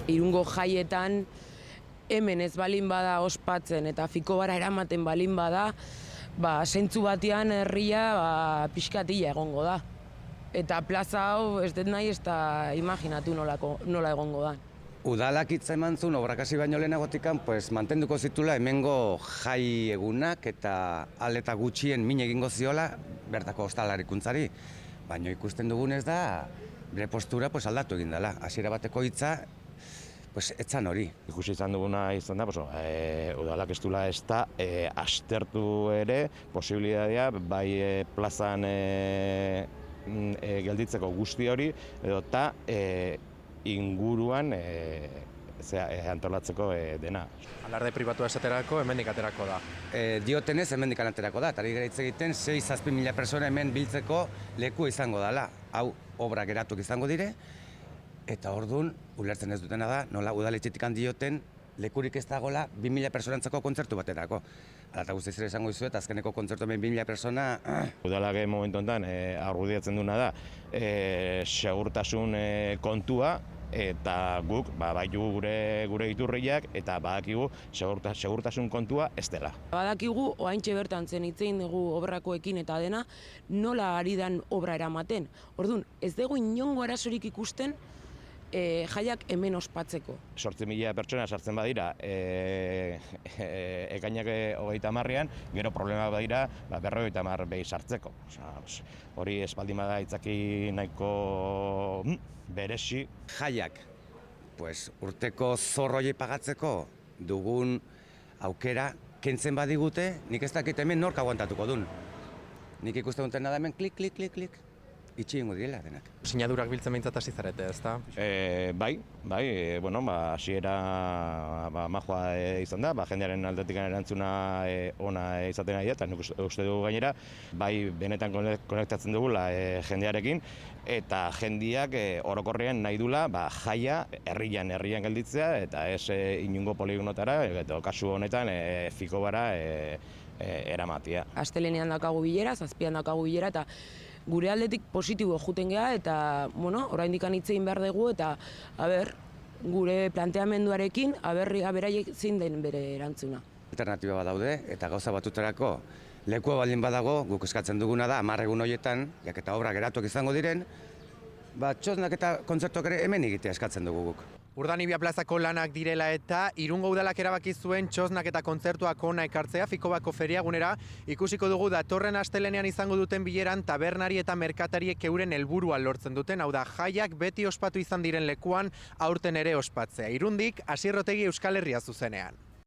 Irungo jaietan hemen ez balin bada ospatzen eta Fikobara eramaten balin bada, zentzu batean herria pixkatila egongo da. Eta plaza hau ez dut nahi ez da imaginatu nola egongo da. Udalak hitza eman zuen, obrak hasi baino lehenagotikan, mantenduko zitula hemengo jai egunak eta aleta gutxien min egingo ziola bertako ostalakuntzari. Baina ikusten dugunez da, bere postura aldatu egin dela. Hasiera bateko hitza, etzan hori. Ikusi izan duguna izan da, udalak ez duela ez da astertu ere posibilitatea bai plazan gelditzeko guzti hori edo eta inguruan antolatzeko dena. Alarde pribatua esaterako hemendik aterako da. Diotenez hemendik aterako da, eta ari gara hitz egiten 6-7 mila persona hemen biltzeko leku izango dela. Hau obra geratuk izango dire, eta orduan, ulertzen ez dutena da, nola udaletxetik dioten lekurik ez dagoela 2.000 personantzako kontzertu baterako. Hala eta guztiz ere esango dizuet, azkeneko kontzertu hemen 2.000 persona... Udalak momentu honetan argudiatzen duna da segurtasun kontua, eta guk baitu gure iturriak eta badakigu segurtasun kontua ez dela. Badakigu oraintxe bertan zen hitz egin dugu obrakoekin eta dena nola ari dan obra eramaten. Orduan, ez dugu inongo arazorik ikusten jaiak hemen ospatzeko. 8.000 pertsona sartzen badira ekainak 30ean, gero problema badira 50 behi sartzeko. Hori ez baldin bada itzaki nahiko beresi. Jaiak, urteko zorroi pagatzeko dugun aukera kentzen badigute, nik ez dakit hemen nork aguantatuko duen. Nik ikusten duten da hemen klik, itxi ingo direla denak. Sinadurak biltzen behintzat hasi zarete, ezta? Bai, hasiera majoa izan da, jendearen aldetik erantzuna ona izaten nahi da, eta nik uste dugu gainera, bai benetan konektatzen dugula jendearekin, eta jendeak orokorrean nahi dula jaia herrian gelditzea, eta ez inungo poligonotara, eta kasu honetan Fikobara eramatia. Astelehenean daukagu bilera, 7an daukagu bilera, eta gure aldetik positibo juten geha, eta, oraindik hitz egin behar dugu, eta, gure planteamenduarekin, beraiek zein den bere erantzuna. Alternatiba bat daude, eta gauza batuterako lekua baldin badago, guk eskatzen duguna da, 10 egun horietan, jak eta obra geratuak izango diren, txosnak eta kontzertuak ere hemen egitea eskatzen dugu guk. Urdanibia plazako lanak direla eta Irungo udalak erabaki zuen txosnak eta kontzertuak hona ekartzea Fikobako feriagunera. Ikusiko dugu datorren astelehenean izango duten bileran tabernari eta merkatariek euren helburua lortzen duten, hau da jaiak beti ospatu izan diren lekuan aurten ere ospatzea. Irundik, Asier Otegi, Euskal Herria zuzenean.